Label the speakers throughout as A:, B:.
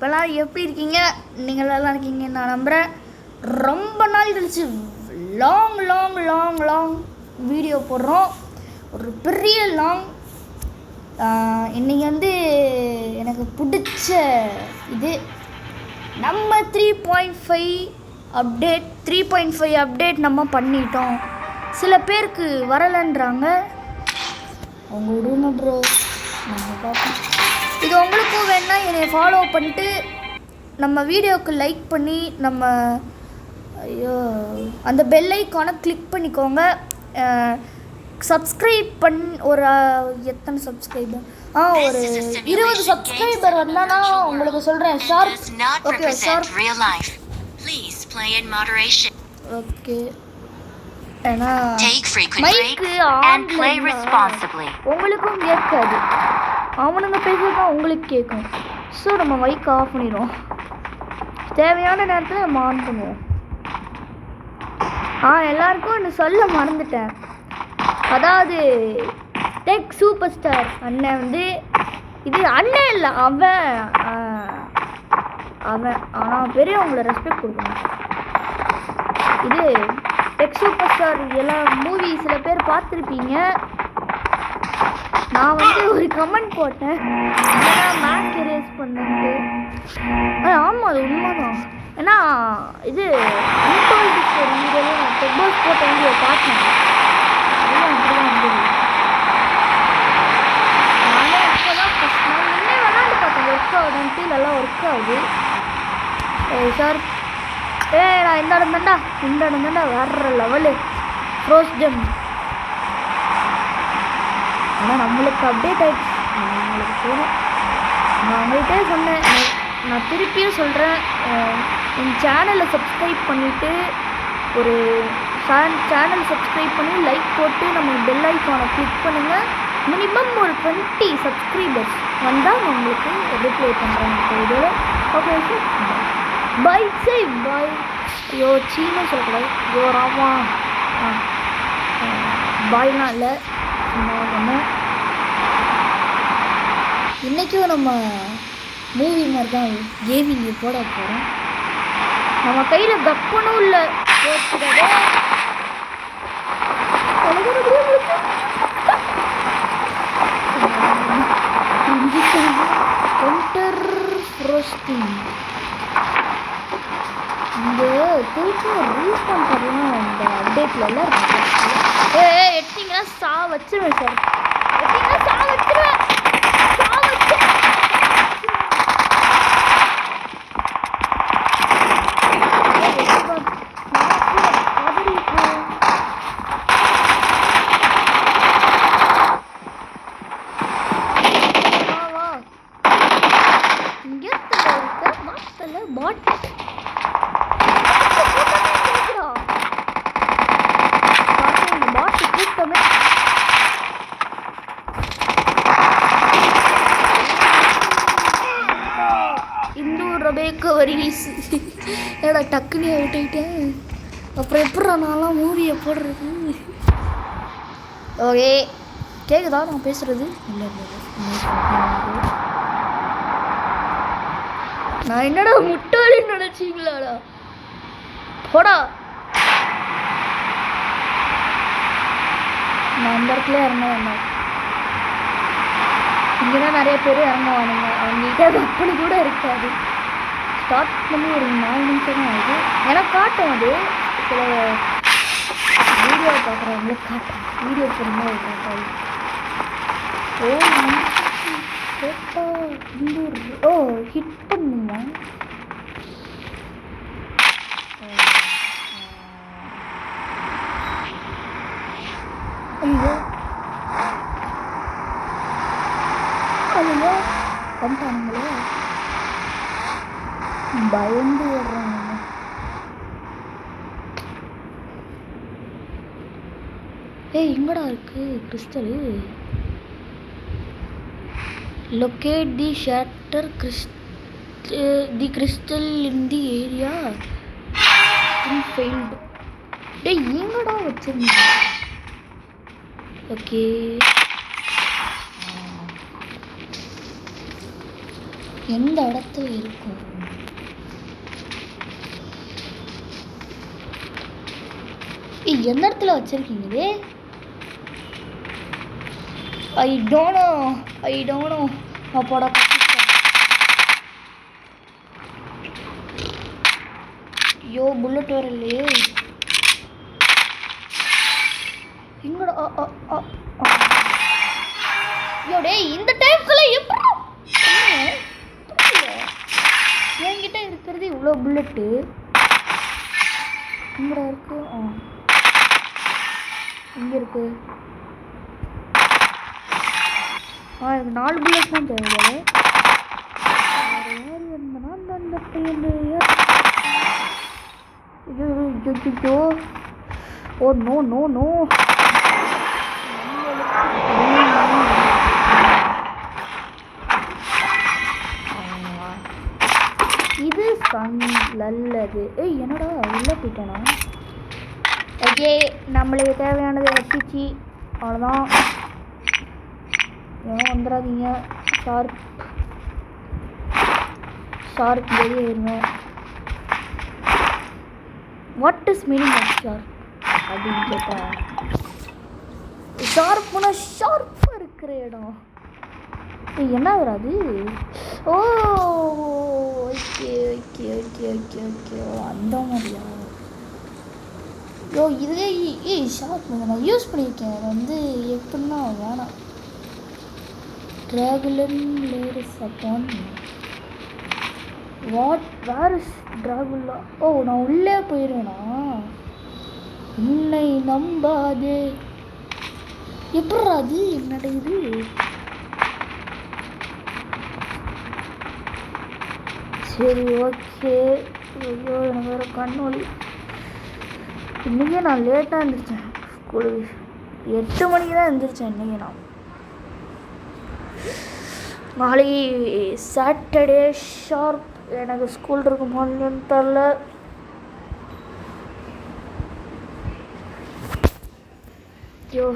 A: இப்போலாம் எப்படி இருக்கீங்க? நீங்கள் நல்லா இருக்கீங்க நான் நம்புகிறேன். ரொம்ப நாள் கழிச்சு லாங் வீடியோ போடுறோம். ஒரு பெரிய லாங். இன்றைக்கி எனக்கு பிடிச்ச இது நம்ம 3.5 அப்டேட் நம்ம பண்ணிட்டோம். சில பேருக்கு வரலைன்றாங்க. அவங்க விடுங்க ப்ரோ, நம்ம பார்ப்போம். இது உங்களுக்கும் வேணா என்னை ஃபாலோ பண்ணிட்டு நம்ம வீடியோவுக்கு லைக் பண்ணி நம்ம அந்த பெல் ஐக்கானை கிளிக் பண்ணிக்கோங்க. சப்ஸ்கிரைப் ஒரு எத்தனை சப்ஸ்கிரைபர் ஒரு 20 சப்ஸ்கிரைபர் வந்தால் நான் உங்களுக்கு சொல்கிறேன். Okay okay. ஏன்னா மைக்கு உங்களுக்கும் கேட்காது, அவனுங்க பேசுறதுதான் உங்களுக்கு கேட்கும். ஸோ நம்ம மைக் ஆஃப் பண்ணிடுவோம். தேவையான நேரத்தில் நம்ம ஆன் பண்ணுவோம். எல்லாருக்கும் ஒன்று சொல்ல மறந்துட்டேன். அதாவது டெக் சூப்பர் ஸ்டார் அண்ணன் இது அண்ணன் இல்லை, அவன் ஆனால் பெரியவங்களை ரெஸ்பெக்ட் கொடுக்கணும். இது டெக் சூப்பர் ஸ்டார் எல்லாம் மூவி சில பேர் பார்த்துருப்பீங்க. நான் ஒரு கமெண்ட் போட்டேன், மேக் எரேஸ் பண்ணிட்டு. ஆமாம், அது உண்மைதான். ஏன்னா இது அன்டோல்டு ஸ்டோரி வீடியோவில் நான் டெக்பாஸ் போட்ட வீடியோ பார்த்தேன். அதெல்லாம் அப்படிதான் இருந்தது. நானே இப்போ தான் ஃபஸ்ட் நான் முன்னே விளாண்டு பார்த்தேன். ஒர்க் ஆகுதுன்ட்டு நல்லா ஒர்க் ஆகுது சார். நான் இந்த இடம் தாண்டா வேற லெவலு க்ரோஸ் ஜெம். ஆனால் நம்மளுக்கு அப்டேட் ஆகிடுச்சு. நம்மளுக்கு போகணும். நான் உங்கள்கிட்டே சொன்னேன், நான் திருப்பியும் சொல்கிறேன். என் சேனலை சப்ஸ்கிரைப் பண்ணிவிட்டு ஒரு சேனல் சப்ஸ்கிரைப் பண்ணி லைக் போட்டு நம்ம பெல் ஐக்கானை கிளிக் பண்ணுங்கள். மினிமம் ஒரு 20 சப்ஸ்கிரைபர்ஸ் வந்தால் நான் உங்களுக்கு ரிப்ளை பண்ணுறேன் இதோட. ஓகே சார், பாய். சரி பாய். ஐயோ சீனும் சொல்லக்கூடாது. ஐயோ ராமா பாய்லாம் இல்லை. இன்றைக்கும் நம்ம மூவி மாதிரி தான் கேமிங் போட போகிறோம். நம்ம கையில் கப்பனும் இல்லை. இந்த திருப்பி ரீஸ்பான் பண்ணலாம். இந்த அப்டேட்டில் எல்லாம் எடுத்தீங்கன்னா வச்சிருவேன் சார். எடுத்தீங்கன்னா வச்சிருவேன். ஏடா டக்குனே அவுட் ஆகிட்டேன். அப்புறம் எப்படா நான்லாம் மூவியை போடுறது? ஓகே, கேட்குதா நான் பேசுகிறது? இல்லை, நான் என்னடா முட்டாளின்னு நினச்சிங்களாடா? போடா. நான் அந்த இடத்துல இறங்குவேன். இங்கேதான் நிறைய பேர் இறங்குவானுங்க. அவங்ககிட்ட அப்படி கூட இருக்காது. ஸ்டார்ட் பண்ணி ஒரு 4 நிமிஷம் தான் ஆகுது. எனக்கு காட்டும். அது சில வீடியோ பார்க்குறவங்களுக்கு காட்டும். வீடியோ போடும்போது காட்டாது. ஹிட் பண்ணுமா? ஐயோ ஐயோ பண்ணிட்டானுங்களே. பயந்து விடுறாங்க. எங்கடா இருக்கு crystal? Locate the chatter the crystal in the area failed. எங்கடா வச்சிருந்தீங்க? ஓகே, எந்த இடத்துல இருக்கும்? எந்த இடத்துல வச்சிருக்கீங்களே? ஐ டோன்ட் நோ அப்போட. ஐயோ புல்லட் வரலையே. எங்கடா? ஐயோ டேய், இந்த டைம்க்குள்ள எப்படி என்கிட்ட இருக்கிறது இவ்வளோ புல்லட்டு எங்கடா இருக்கு? இங்கே இருக்கு. எனக்கு 4 புல்லட் தான் தேவையாது. யார் இருந்தனா அந்த பையன்? ஐயோ ஓ நோ நோ நோ. இது நல்லது. என்னடா உள்ளே போயிட்டானா? ஓகே, நம்மளுக்கு தேவையானதை வச்சிச்சு. அவ்வளோதான். ஏன் வந்துடாதீங்க. ஷார்ப் வெளியே இருங்க. What is meaning of sharp அப்படின்னு கேட்டால், ஷார்ப்னா ஷார்ப்பாக இருக்கிற இடம். என்ன வராது? Oh okay okay okay okay okay அந்த மாதிரியா? இதுவே ஷார்ப் நான் யூஸ் பண்ணியிருக்கேன். அது வந்து எப்படின்னா வேணாம். ட்ராகுலன் லேயர்ஸ் அப்பான் வாட் வேர் இஸ் ட்ராகுலா? நான் உள்ளே போயிடுவேனா? உன்னை நம்பாதே. எப்படா அது என்னடா இது? சரி ஓகே. ஐயோ எனக்கு வேறு கண்ணு வலி. இன்றைக்கே நான் லேட்டாக எழுந்திரிச்சேன். ஸ்கூலு 8 மணிக்கு தான் எழுந்திரிச்சேன் இன்றைக்கி. நாளைக்கு சாட்டர்டே ஷார்ப் எனக்கு ஸ்கூல் இருக்குமான்னு தெரில. ஐயோ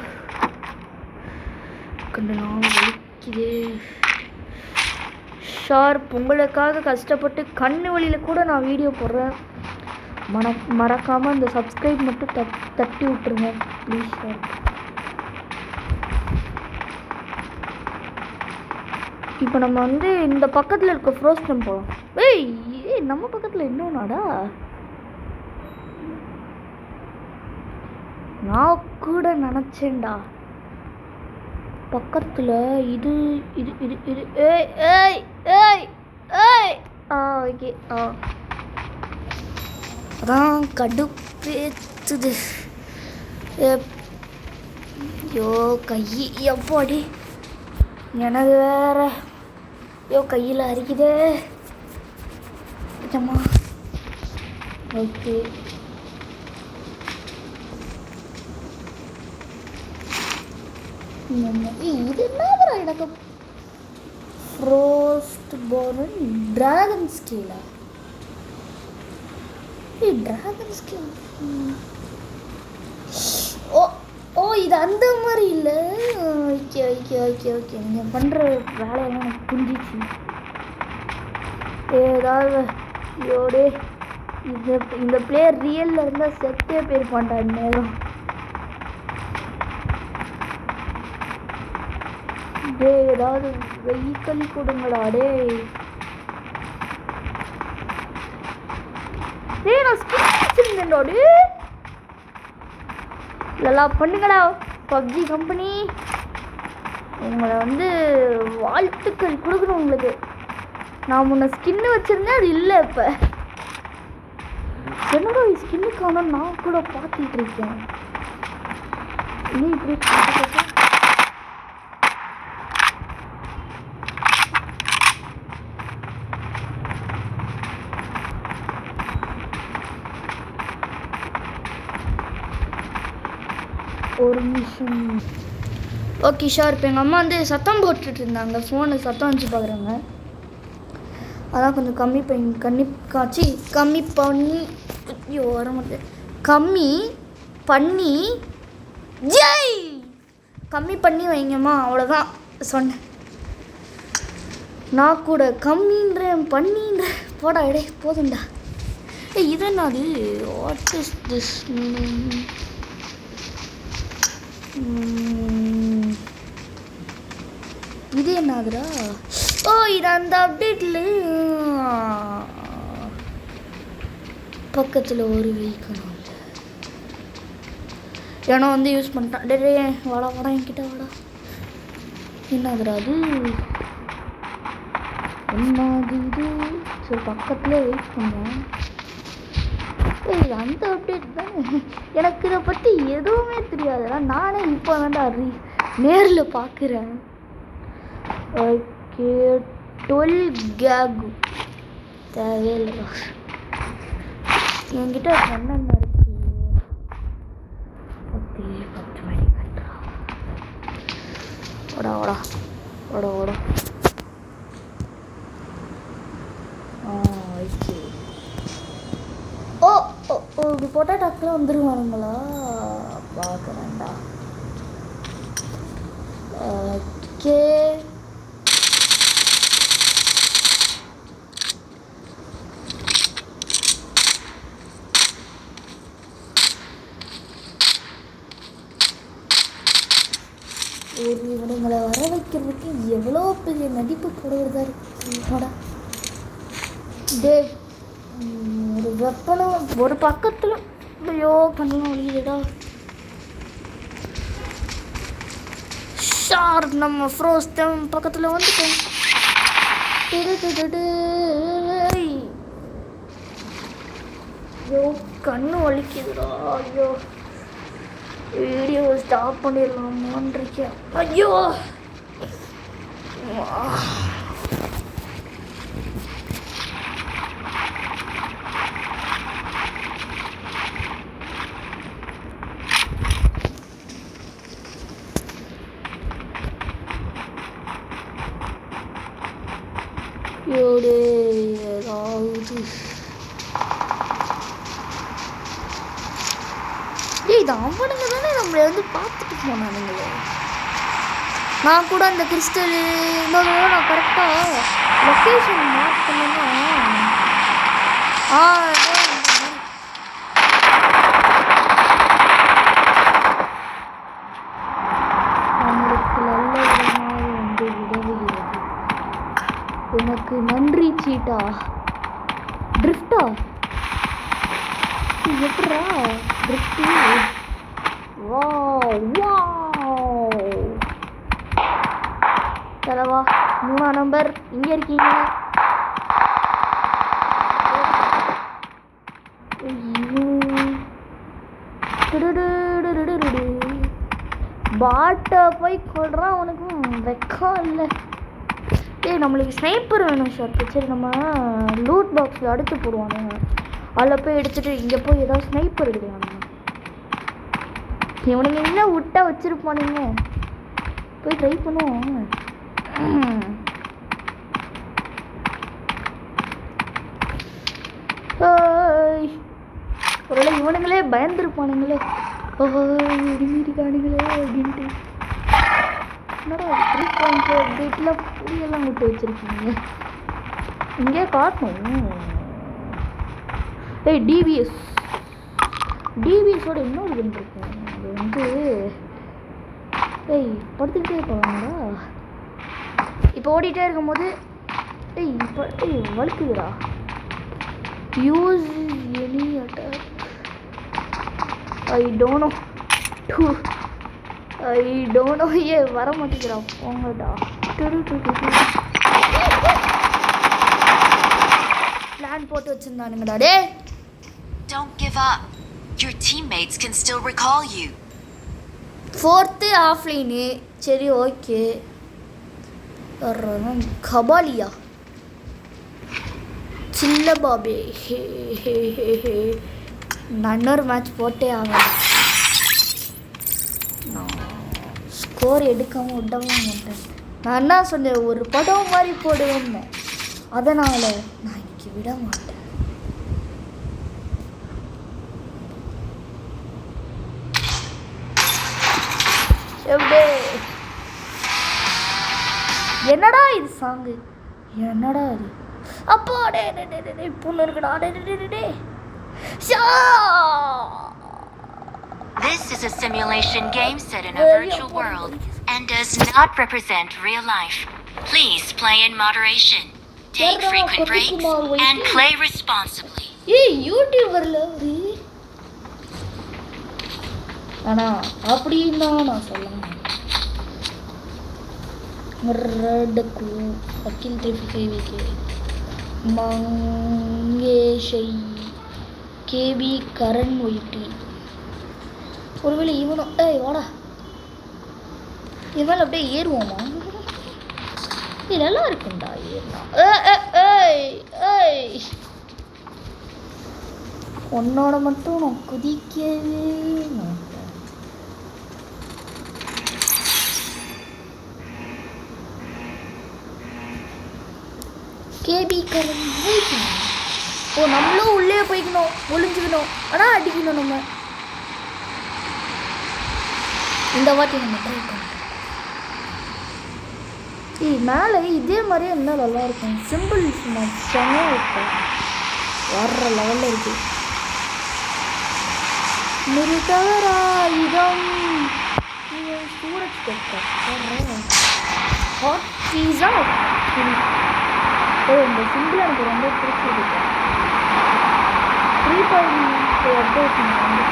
A: கண்ணெல்லாம் வலிக்குது. ஷார்ப் உங்களுக்காக கஷ்டப்பட்டு கண்ணு வழியில் கூட நான் வீடியோ போடுறேன். மறக்காமல் இந்த சப்ஸ்கிரைப் மட்டும் தட்டி விட்டுருங்க ப்ளீஸ் ஷார்ப். இப்போ நம்ம வந்து இந்த பக்கத்தில் இருக்க ஃப்ரோஸ்டம் போகலாம். நம்ம பக்கத்தில் இன்னொன்னாடா? நான் கூட நினச்சேன்டா பக்கத்தில் இது இது இது இது. ஓகே. அதான் கடுப்பேத்துது. ஐயோ கை எப்பாடி எனக்கு வேற. ஐயோ கையில் அரிக்குதே. ஓகே இது என்ன எனக்கு? ஃப்ரோஸ்ட் போர்ன் டிராகன் ஸ்கேலா? Dragon scale. இது அந்த மாதிரி இல்லை. ஓகே ஓகே ஓகே ஓகே நீங்கள் பண்ணுற வேலையெல்லாம் எனக்கு புரிஞ்சிச்சு. ஏதாவது ஐயோடே இந்த பிளேயர் ரியலில் இருந்தால் செத்தே பேர் பண்ணுறாரு நேரம். ஏதாவது வெஹிக்கல் கொடுங்கடா. நான் ஸ்கின் இதெல்லாம் பண்ணுங்கடா பப்ஜி கம்பெனி. உங்களை வந்து வாழ்த்துக்கள் கொடுக்கணும் உங்களுக்கு. நான் முன்ன ஸ்கின்னு வச்சுருந்தேன், அது இல்லை. இப்போ என்னடா ஸ்கின்னுக்கான நான் கூட பார்த்துட்டு இருக்கேன். இன்னும் இப்படி ஒரு நிமிஷம். ஓகே ஷார். இப்போ எங்கள் அம்மா வந்து சத்தம் போட்டுட்டு இருந்தாங்க. ஃபோனு சத்தம் வச்சு பார்க்குறாங்க. அதான் கொஞ்சம் கம்மி பண்ணி ஐயோ வர மாட்டேன். கம்மி பண்ணி வைங்கம்மா. அவ்வளோதான் சொன்னேன். நான் கூட கம்மின்றேன் பண்ணின்றேன் போடா இடே போதும்டா. இது என்னது? What is this? இது என்னதுடா? ஓ இது அந்த அப்டேட்டில் பக்கத்தில் ஒரு வெஹிக்கல் ஏன்னா வந்து யூஸ் பண்ணிட்டான். டே வாடா வாடா என்கிட்ட வாடா. என்னதுடா அது? என்னது இது? சரி பக்கத்துலேயே வெயிட் பண்ணுவேன். அந்த அப்டேட் தானே. எனக்கு இதை பற்றி எதுவுமே தெரியாதுடா. நானே இப்போ தான்டா நேரில் பார்க்குறேன். ஓகே 12 கேகு தேவையில்லை. என்கிட்ட என்னென்ன இருக்கு? ஓகே 10 மணி கட்டுறா. ஓடா ஓடா ஓடா ஓடா. ஓகே ஓ ஓ இப்படி போட்டால் டக்குன்னு வந்துடுவானுங்களா? பார்க்குறேன்டா. ஓகே ஒரு இவனுங்களை வர வைக்கிறதுக்கு எவ்வளோ பெரிய நடிப்பு போடுறதா இருக்குடா. டே ஒரு வெப்பனும் ஒரு பக்கத்தில் ஐயோ பண்ணலாம் ஒழியுதுடா. ஷார் நம்ம ஃப்ரோஸ்டம் பக்கத்தில் வந்துட்டோம். ஐயோ கண்ணு வலிக்குதுடா. ஐயோ வீடியோ ஸ்டாப் பண்ணிடலாமான்னு இருக்கேன். ஐயோ ஏதாவது இது அவனுங்க தானே நம்மளை வந்து பார்த்துட்டு போனானுங்களே. நான் கூட அந்த கிறிஸ்டல் இன்னொரு நான் கரெக்டாக லொக்கேஷன் மார்க் பண்ணேன்னா நம்மளுக்கு நல்ல விதமாக வந்து உதவுகிறது. உனக்கு நன்றி சீட்டா. ட்ரிஃப்டா எப்படா ட்ரிஃப்டி? தலைவா 3ஆம் நம்பர் இங்கே இருக்கீங்க. பாட்டை போய் கொள்றான். உனக்கும் வெக்கம் இல்லை. நம்மளுக்கு ஸ்னைப்பர் வேணும் சார். சரி நம்ம லூட் பாக்ஸில் அடித்து போடுவானுங்க. அதில் போய் எடுத்துகிட்டு இங்கே போய் ஏதாவது ஸ்னைப்பர் எடுக்கலாங்க. இவனுங்க என்ன விட்டா வச்சுருப்பானுங்க. போய் ட்ரை பண்ணுவோம். ஒருவேளை இவனுங்களே பயந்துருப்பானுங்களே. ஓஹோ இருக்கானுங்களே அப்படின்ட்டு. என்னடா 3.4 அப்டேட்டில் புரியெல்லாம் விட்டு வச்சுருக்கீங்க. இங்கே காட்டணும். டிவிஎஸோட இன்னொரு இது இருக்கும். அது வந்து படுத்துக்கிட்டே போவாங்களா? இப்போ ஓடிட்டே இருக்கும்போது இப்போ வலிக்குதுடா. Use any attack. I don't know. வர மாட்டேங்கிறா. போங்கடா. பிளான் போட்டு வச்சிருந்தானுங்கடா. டே
B: don't give up. Your teammates can still recall you.
A: 4th offline. சரி ஓகே. கபாலியா சில்ல பாபே. நான் இன்னொரு மேட்ச் போட்டே ஆகணும். நான் ஸ்கோர் எடுக்காமல் விடவே மாட்டேன். நான் என்ன சொன்னேன், ஒரு படம் மாதிரி போடுவேன்னு. அதனால் நான் இங்கே விட மாட்டேன். என்னடா இது சாங்கு? என்னடா அது? அப்போ டே டே டே டே டே பொண்ணு இருக்குடா. டே டே டே டே Shah.
B: This is a simulation game set in a virtual world and does not represent real life. Please play in moderation. Take frequent breaks and play responsibly.
A: ஏய் யூடியூபர்ல ஒரு ஆனா அப்படின்னா நான் சொல்லணும். ரெடக்கு அகில் 355 மங்கேஷை கேபி கரண் ஒயிட்டி. ஒருவேளை இவனும் ஏய் வாடா இவன் அப்படியே ஏறுவோமா? இது நல்லா இருக்குண்டா ஏறினா. ஏய் உன்னோட மட்டும் நான் குதிக்கவே மாட்டேன். கேபி கரண் ஒயிட்டி. ஓ நம்மளும் உள்ளே போய்க்கணும், ஒளிஞ்சுக்கணும், ஆனால் அடிக்கணும். நம்ம இந்த வாட்டி நம்ம ட்ரை பண்ணோம். மேலே இதே மாதிரியே இருந்தால் நல்லாயிருக்கும். சிம்பிள் செம்மையாக இருக்கும். வர்ற லெவலில் இருக்கு. மிருதவராயுதம் சூரஜ் கட்டர் ஹாட் பீஸா. ஓ இந்த சிம்பிள் எனக்கு ரொம்ப பிடிச்சிருக்கு. 3.5 அப்டேட் வந்து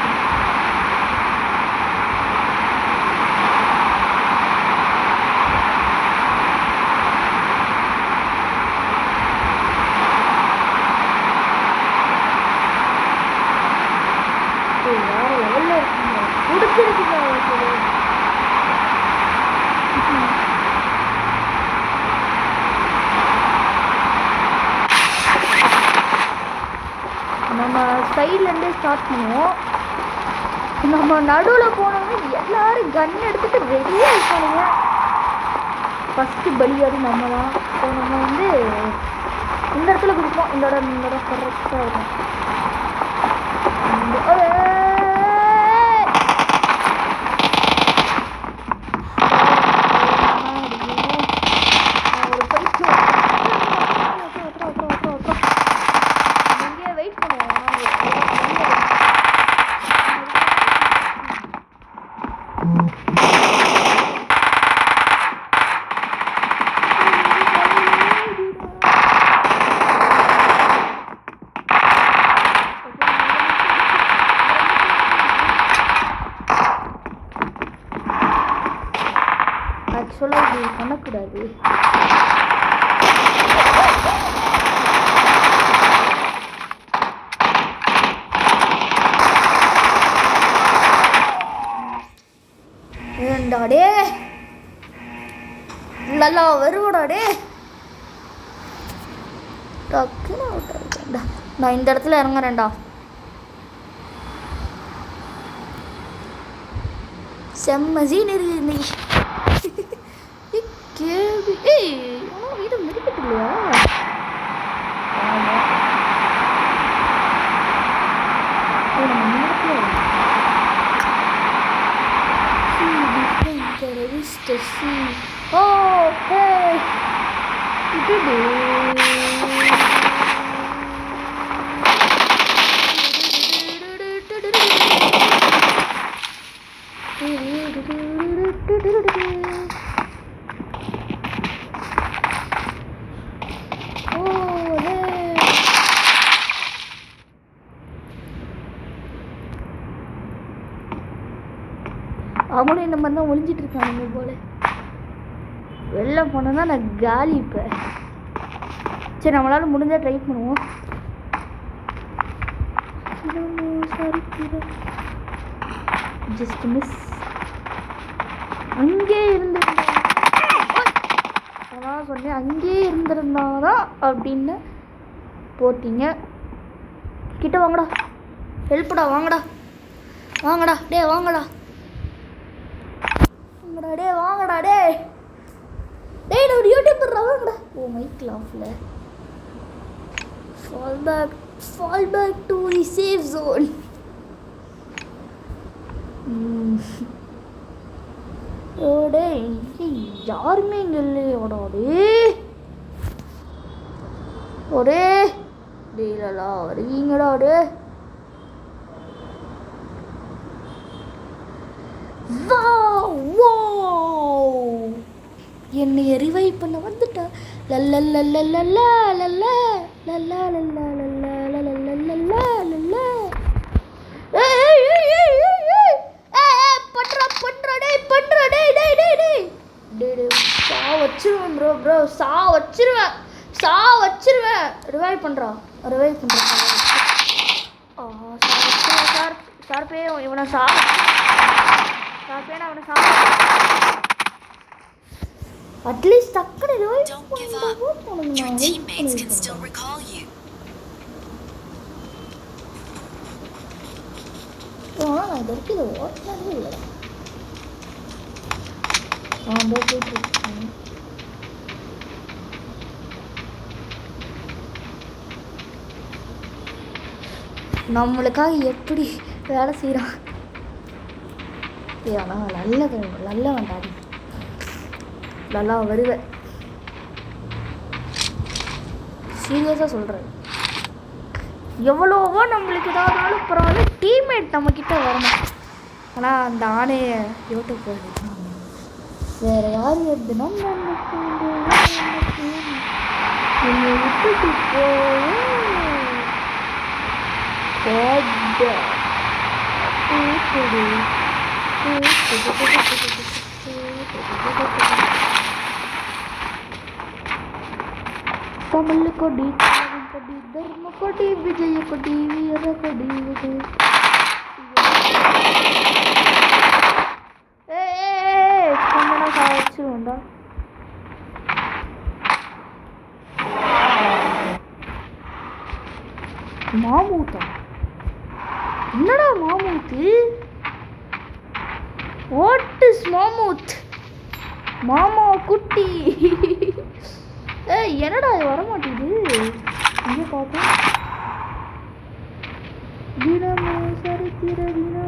A: நம்ம சைட்லேருந்தே ஸ்டார்ட் பண்ணுவோம். நம்ம நடுவில் போனோம்னா எல்லாரும் கன் எடுத்துகிட்டு ரெடியாக இருக்கானுங்க. ஃபஸ்ட்டு பலியாடி நம்ம தான். ஸோ நம்ம வந்து இந்த இடத்துல குடிப்போம். இந்த இடம் கரெக்டாக இருக்கும். ஆக்சுவலாக இது பண்ணக்கூடாது. ஏண்டாடே நல்லா வருவடாடே. டக்குன்னு அவுட் ஆகிட்டேன்டா. நான் இந்த இடத்துல இறங்குறேன்டா. செம்ம சீன் இருக்குது இன்னைக்கு. கேள்வி ஏய் வீடு மெடிக்கெட் இல்லையா? அவங்களும் இந்த மாதிரி தான் ஒழிஞ்சிட்டு இருக்காங்க போல. வெளில போனோன்னா நான் காலி. இப்போ சரி நம்மளால முடிஞ்சால் ட்ரை பண்ணுவோம். Just miss. அங்கே இருந்திருந்தா அதான் சொன்னேன், அங்கேயே இருந்திருந்தாதான் அப்படின்னு போட்டிங்க. கிட்ட வாங்கடா, ஹெல்ப்டா, வாங்கடா வாங்கடா டே, வாங்கடா டே, வாங்கடா டே டேய், ஒரு யூடியூபர் வாங்கடா. ஓ மைக் ஆஃப்ல. Fall back to the safe zone. ஓடே யாருமே இங்கே இல்லையோடா. டே ஒரே டீலா வருவீங்கடா டே. என்னை எரிவை பண்ண வந்துட்டா. லல்லல்லல்லல்லல்லா லல்லா லல்லா லல்லா லல்லா லல்லல்லல்லா லல்லா. சா வச்சிருவேன் ப்ரோ சா வச்சிருவேன் ரிவைவ் பண்ணுறான் சார் சார்பே இவனை சார்பே அவனை அட்லீஸ்ட் டக்குனு ரிவைவ் பண்ணுங்க.
B: Your teammates can still recall you.
A: நான் இது வரைக்கும் இதை ஓட்டினதே இல்லை. நம்மளுக்காக எப்படி வேலை செய்கிறான். ஆனால் நல்ல வேண்டாடி நல்லா வருவேன். சீரியஸாக சொல்கிறேன். எவ்வளோவோ நம்மளுக்கு ஏதாவதுனாலும் பரவாயில்ல, டீம்மேட் நம்மக்கிட்ட வரணும். ஆனால் அந்த ஆணையை யூடியூப் போயிடுச்சு. வேறு யார் எதுனா என்னை விட்டுட்டு தமிழ் கொடி கொடி தர்ம கொடி விஜய கொடி வீர கொடி விஜய். கொஞ்சம் சாய்ச்சிருவோண்டா. மாமூத்தா என்னடா மாமூத்து? What is Mahmood? மாமா குட்டி. என்னடா இது வரமாட்டேங்குது. இங்கே பார்ப்போம். தினமே சரித்திர தினமே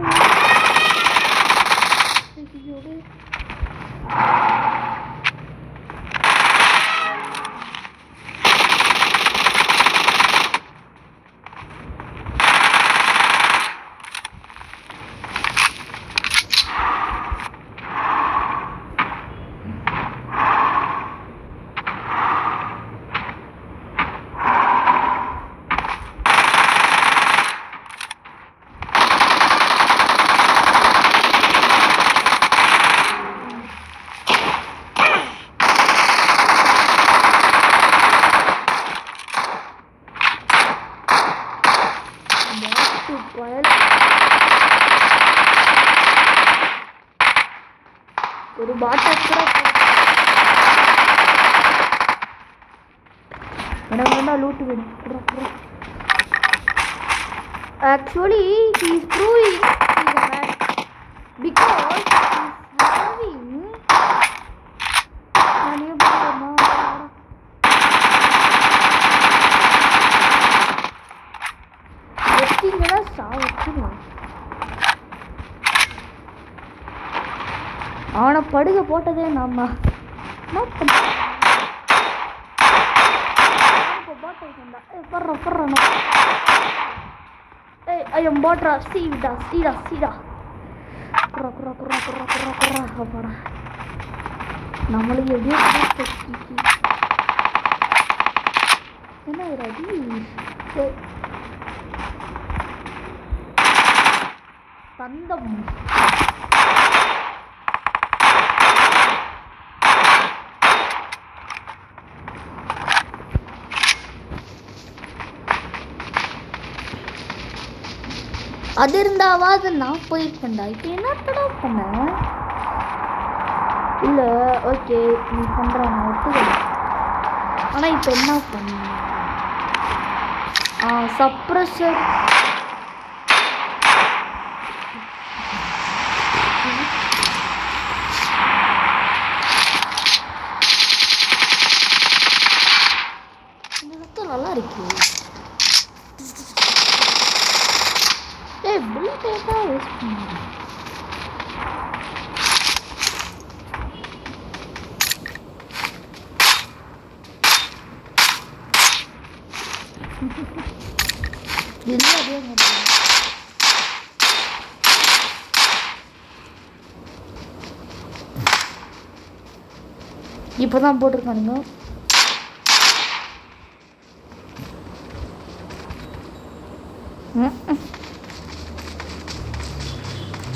A: ஒரு பாட்டை கூட எனக்கு வேணா லூட்டு வேணும். Actually he is proving he is a man because he is having வெட்டிங்களா சாவச்சுருவான். அவனை படுக போட்டதே நாம ஐயம் போட்றா சீடா நம்மளுக்கு எப்படியோ என்ன ரதி தந்தம். அது இருந்தாவாது நான் போயிருப்பேன்டா. இப்போ என்னத்தடா பண்ண? இல்லை ஓகே நீ பண்ணுற நான் ஒத்துக்கிறேன். ஆனால் இப்போ என்ன பண்ண? சப்ரஸர் இந்த சத்தம் நல்லா இருக்கு. புல்லட் தான் வேஸ்ட் பண்ணுறேன். இல்லை அதே மாதிரி இப்போ தான் போட்டிருக்கானுங்க.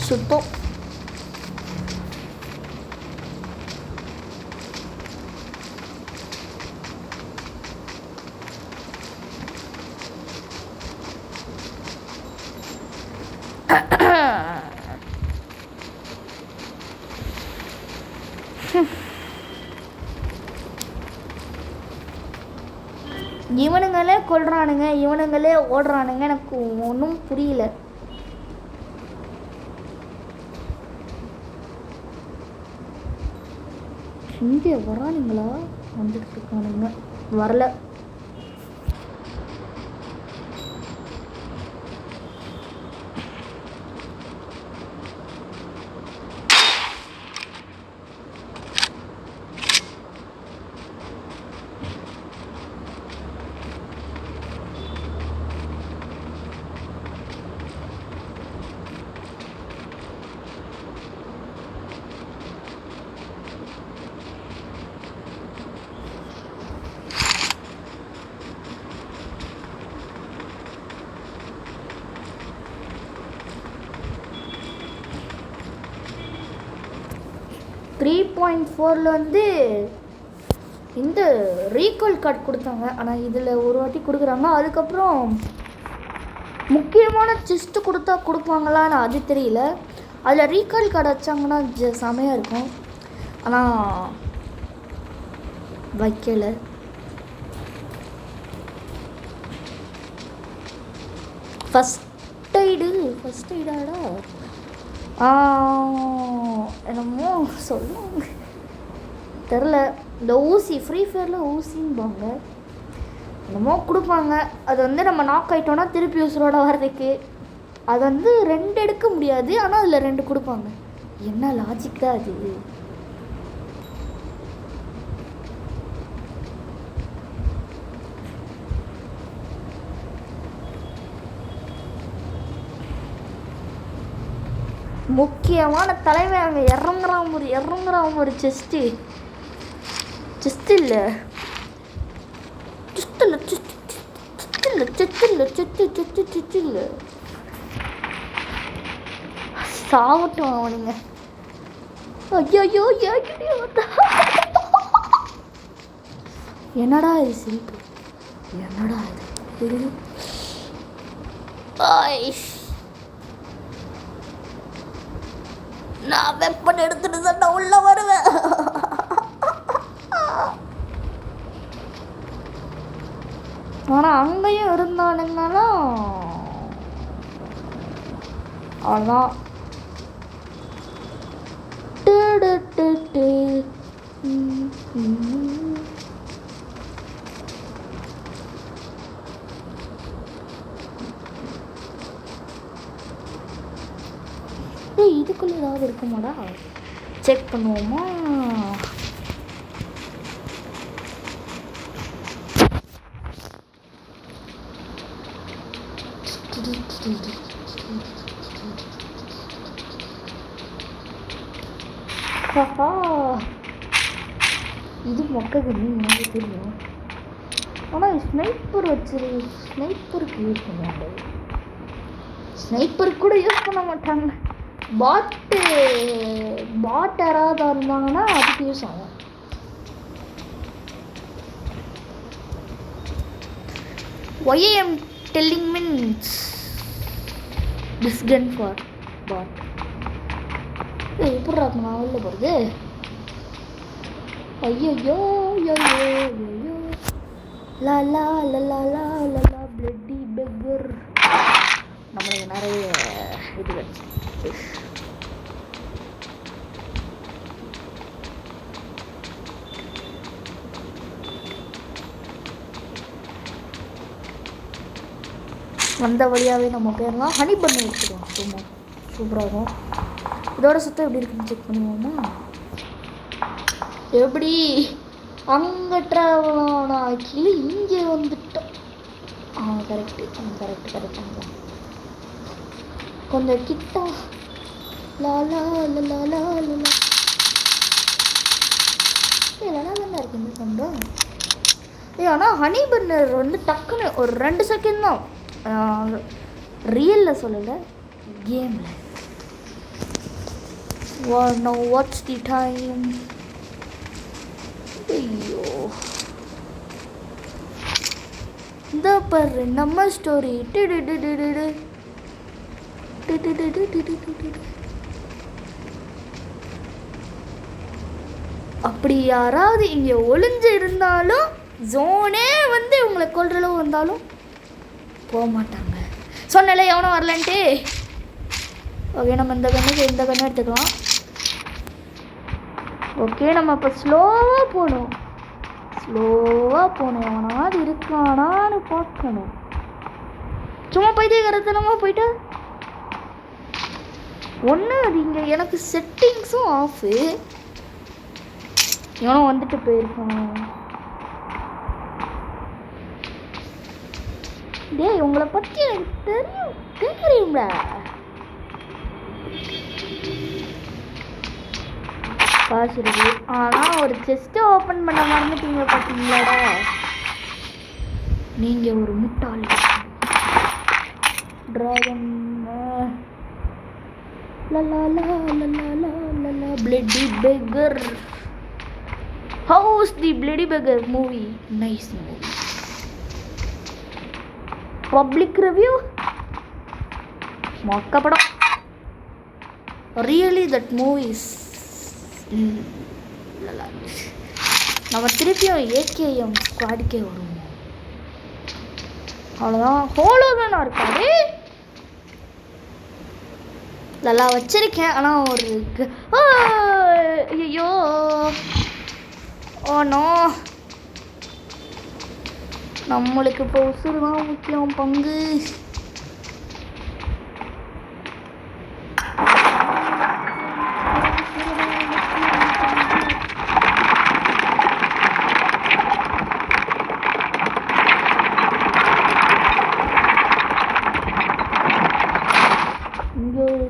A: சுத்தம் இவனுங்களே கொல்றானுங்க, இவனுங்களே ஓடுறானுங்க. எனக்கு ஒன்றும் புரியல. இங்கே வரானுங்களா? வந்துட்டு இருக்கானுங்க. வரல. த்ரீ 3.4 வந்து இந்த ரீகால் கார்டு கொடுத்தாங்க. ஆனால் இதில் ஒரு வாட்டி கொடுக்குறாங்க. அதுக்கப்புறம் முக்கியமான செஸ்ட்டு கொடுப்பாங்களான்னு அது தெரியல. அதில் ரீகால் கார்டு வச்சாங்கன்னா செமையாக இருக்கும். ஆனால் வைக்கல. ஃபஸ்ட் எய்டாடா என்னமோ சொல்லுவாங்க தெரில. இந்த ஊசி ஃப்ரீ ஃபயரில் ஊசின்பாங்க என்னமோ கொடுப்பாங்க. அது வந்து நம்ம நாக் ஆகிட்டோன்னா திருப்பி உசுரோட வர்றதுக்கு அது வந்து 2 எடுக்க முடியாது. ஆனால் அதில் 2 கொடுப்பாங்க. என்ன லாஜிக் தான் அது? முக்கியமான தலைவன் அங்கே இறங்குறான் ஒரு செஸ்ட்டு இல்லை சாவட்டும் அவனுங்க. ஐயோ என்னடா இது சிரிப்பு? என்னடா இது? நான் வெப்பன் எடுத்துட்டு தான் நான் உள்ள வருவேன். ஆனால் அங்கேயும் இருந்தானுங்கன்னா அதான் இதுக்குள்ள ஏதாவது இருக்குமாடா? செக் பண்ணுவோமா? இது மொக்ககன்னு எனக்கு தெரியும். ஆனால் ஸ்னைப்பருக்கு யூஸ் பண்ணுவாங்க. ஸ்னைப்பருக்கு கூட யூஸ் பண்ண மாட்டாங்க. பாட் யாராவது இருந்தாங்கன்னா அதுக்கு யூஸ் ஆகும். Why I am telling means this gun for bot. எப்படா நான் உள்ள போகிறது? ஐயோ லா லா லா லா லா லா பிளட்டி பெக்கர். நம்மளுக்கு நிறைய இது கிடைச்சி வந்த வழியாகவே நம்ம பேர்லாம் ஹனி பண்ணி எடுத்துக்கலாம். சும்மா சூப்பராக இருக்கும். இதோட சுத்தம் எப்படி இருக்குன்னு செக் பண்ணுவோமா? எப்படி அங்கே ட்ராவல் ஆனால் ஆக்சுவலி இங்கே வந்துட்டோம். கரெக்ட். கொஞ்சம் கிட்டா. லா லா லா லா லா லா. நல்லா தானே இருக்கு இந்த சவுண்டு. ஆனால் ஹனி பர்னர் வந்து டக்குன்னு ஒரு 2 செகண்ட் தான், ரியலில் சொல்லலை, கேமில். What's the time? ஐயோ, இந்த பாரு நம்ம ஸ்டோரி. அப்படி யாராவது இங்கே ஒளிஞ்சு இருந்தாலும் ஜோனே வந்து உங்களை கொல்றளவு வந்தாலும் போக மாட்டாங்க. சொன்னல எவனும் வரலன்ட்டு. ஓகே, நம்ம இந்த கண்ணு எடுத்துக்கலாம். ஓகே, நம்ம இப்போ ஸ்லோவாக போகணும். எவனாவது இருக்கானான்னு பார்க்கணும். சும்மா பைத்தியக்காரத்தனமாக போயிட்டு ஒன்று அது இங்கே எனக்கு செட்டிங்ஸும் ஆஃபு. எவனோ வந்துட்டு போயிருக்கான். டேய், உங்களை பற்றி எனக்கு தெரியும்டா. காசு இருக்கு, ஆனால் ஒரு செஸ்ட்டை ஓப்பன் பண்ண மறந்துட்டீங்க பார்த்தீங்களாடா. நீங்கள் ஒரு முட்டாள். Dragon bloody beggar. How's the bloody beggar movie. Nice movie. Public review மொக்க படம். Really that movies. நம்ம திருப்பியும் ஏகேஎம் ஸ்குவாடுக்கே வருவோம். அவ்வளோதான். ஹோலோகனாக இருக்காது. நல்லா வச்சிருக்கேன், ஆனால் ஒரு ஐயோ ஓனோ, நம்மளுக்கு இப்போ உசுறு தான் முக்கியம். பங்கு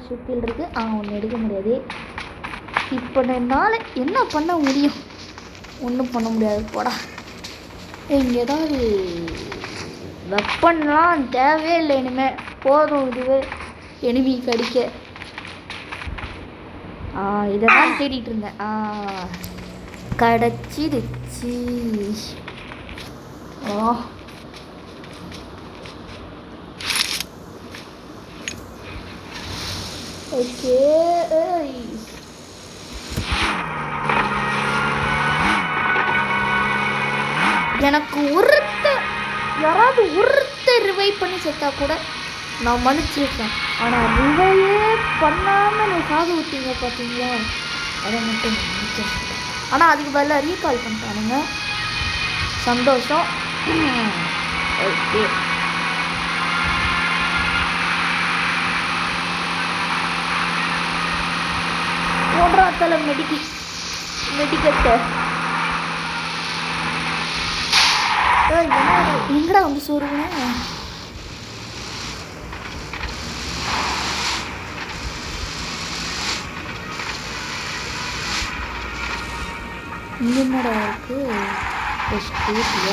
A: சுற்றில் இருக்கு. ஒன்று எடுக்க முடியாது. இப்போ என்னால் என்ன பண்ண முடியும்? ஒன்றும் பண்ண முடியாது. போடா. இங்கே ஏதாவது வெப்பன்லாம் தேவையே இல்லை இனிமேல். போதும் இதுவே எனிமி கடிக்க. இதெல்லாம் தேடிட்டு இருந்தேன். கிடச்சிருச்சு. ஓகே, எனக்கு யாராவது ரிவைவ் பண்ணி செத்தா கூட நான் மன்னிச்சிருக்கேன். ஆனால் ரிவைவே பண்ணாமல் நீ சாக விட்டீங்க பார்த்தீங்களா, அதை மட்டும் நான் மன்னிக்க மாட்டேன். ஆனால் அதுக்கு பதிலாக ரீகால் பண்ணிட்டானுங்க. சந்தோஷம். ஓகே, போடுறாத்தல மெடிக்கெட்டு. எங்கடா வந்து சோறுங்க? இங்க என்னடா இருக்கு? ஸ்ட்ரீட்ல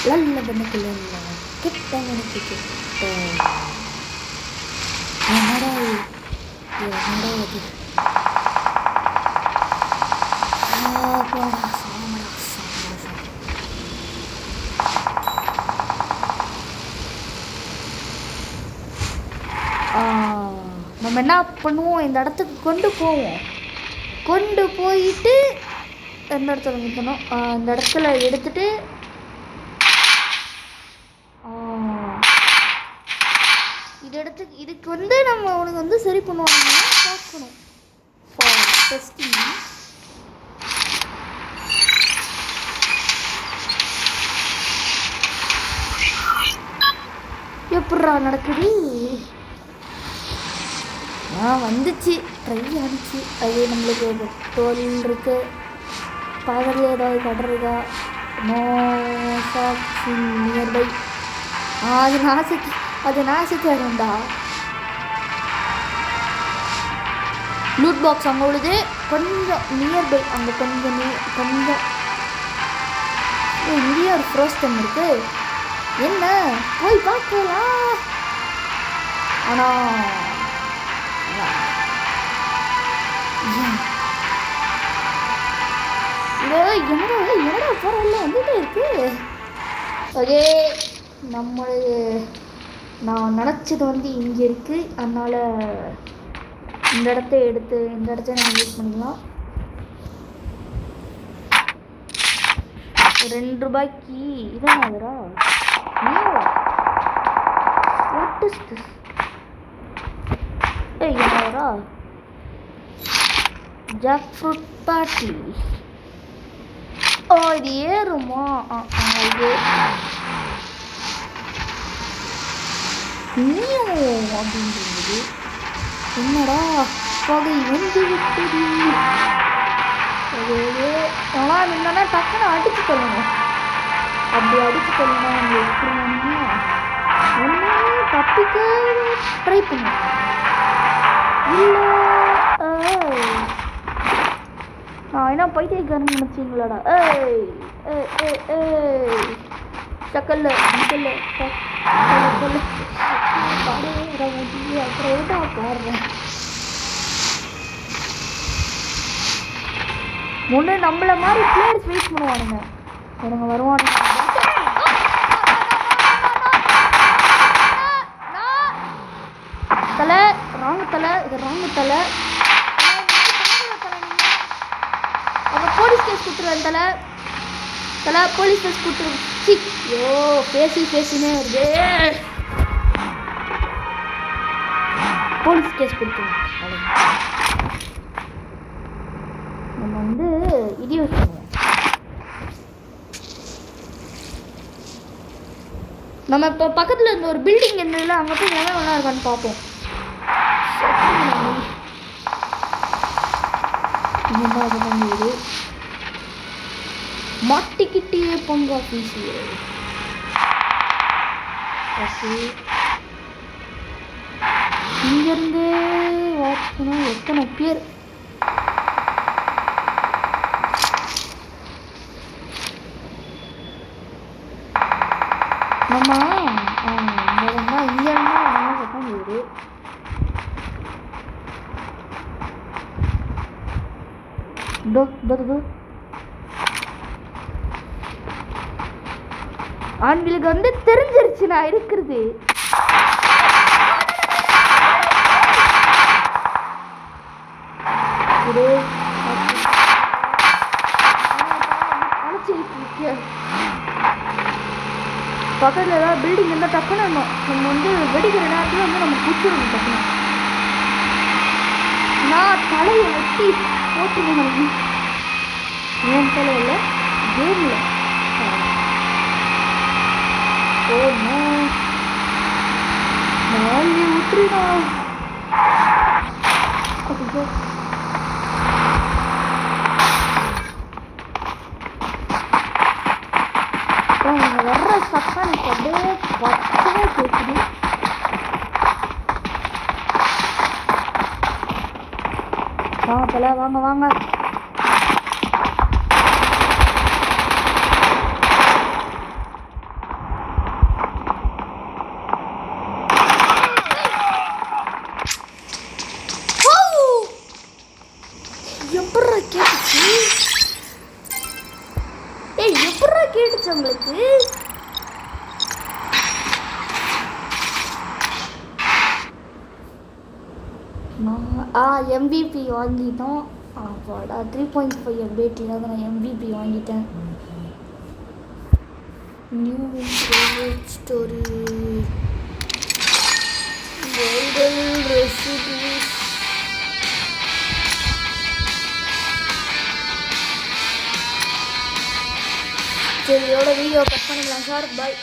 A: லல்ல பண்ணக்குள்ள கிட்ட எனக்கு கிட்ட. என்னடா அது? நம்ம என்ன பண்ணுவோம், இந்த இடத்துக்கு கொண்டு போவோம். கொண்டு போயிட்டு எந்த இடத்துல நிற்கணும், இந்த இடத்துல எடுத்துட்டு இதுக்கு வந்து நம்ம உனக்கு வந்து சரி பண்ணுவாங்க பார்க்கணும். டெஸ்டிங் எப்படா நடக்குது? வந்துச்சு, ட்ரை ஆகிடுச்சு. அது நம்மளுக்கு தோல் இருக்குது. பக்கத்தில் ஏதாவது கடை இருக்கா? No shops nearby. அது நாசிக்கு வரும்டா. லூட் பாக்ஸ் அங்கே உள்ளது கொஞ்சம் நியர்பை. அங்கே கொஞ்சம் இங்கேயே ஒரு ஃப்ரோஸ்டன் இருக்கு. என்ன போய் பார்க்கலாம். ஆனால் என்னடா போகிறல்ல வந்துட்டே இருக்கு. ஓகே, நம்மளுக்கு நான் நினச்சது இங்கே இருக்குது. அதனால் இந்த இடத்த எடுத்து இந்த இடத்த நம்ம யூஸ் பண்ணிக்கலாம். ₹2 இதான் ஆகுறா. What is this? என்னவரா ஜாக் ஃப்ரூட் பார்ட்டி. இது ஏறுமா? இது அப்படின்றது என்னடா பகை வந்து விட்டது. ஆனால் என்னன்னா டக்குன்னு அடிச்சு கொள்ளணும். அப்படி அடிச்சு கொள்ளணும். அவங்க எப்படி ஒன்று தப்பிக்க ட்ரை பண்ணும். இல்லை நான் என்ன பைத்தியக்காரன் நினச்சிங்களாடா. சக்கல்ல அப்புறம் பாடுறேன். முன்னே நம்மளை மாதிரி பிளேயர்ஸ் வெயிட் பண்ணுவானுங்க. எனக்கு வருவானுங்க. தலை ராங்கு தலை, இது ராங்கு தலை. அப்புறம் போலீஸ் கேஸ் கொடுத்துருவேன். தலை போலீஸ் கேஸ் கொடுத்துருவேன். ஐயோ பேசினே வருது. போலீஸ் கேஸ் கொடுத்துருவேன். நம்ம இடி வச்சுருவோம். நம்ம இப்போ பக்கத்தில் இருந்த ஒரு பில்டிங் இருந்ததில்ல, அங்கே போய் எவ்வளோ நல்லா இருக்கான்னு பார்ப்போம். இது மாட்டிக்கிட்டே பொங்கா பீஸ். இங்கேருந்து வாட்ச்னா எத்தனை பேர்? நம்ம இங்கேருந்தா சத்தம் போகுது. ஆண்களுக்கு தெரிஞ்சிருச்சு நான் இருக்கிறது. பக்கத்தில் ஏதாவது பில்டிங் இருந்தால் டக்குன்னு நம்ம வெடிக்கிற நேரத்தில் நம்ம பிடிச்சிடணும். டக்குன்னு நான் தலையை வெட்டி போட்டுருவேன். என் தலையில் கேமில் நான் விட்டுருடா. வர்ற சத்தம் எனக்கு அப்படியே பச்சையாக கேட்குது. வாங்க தலை, வாங்க. எப்படா கேட்டுச்சு? எப்படா கேட்டுச்சு உங்களுக்கு? MVP வாங்கிட்டோம். அப்பாடா 3.5 அப்டேட்டில் தான் நான் MVP வாங்கிட்டேன். New story recipes. சரி, இதோட வீடியோ கட் பண்ணிக்கலாம் சார். பாய்.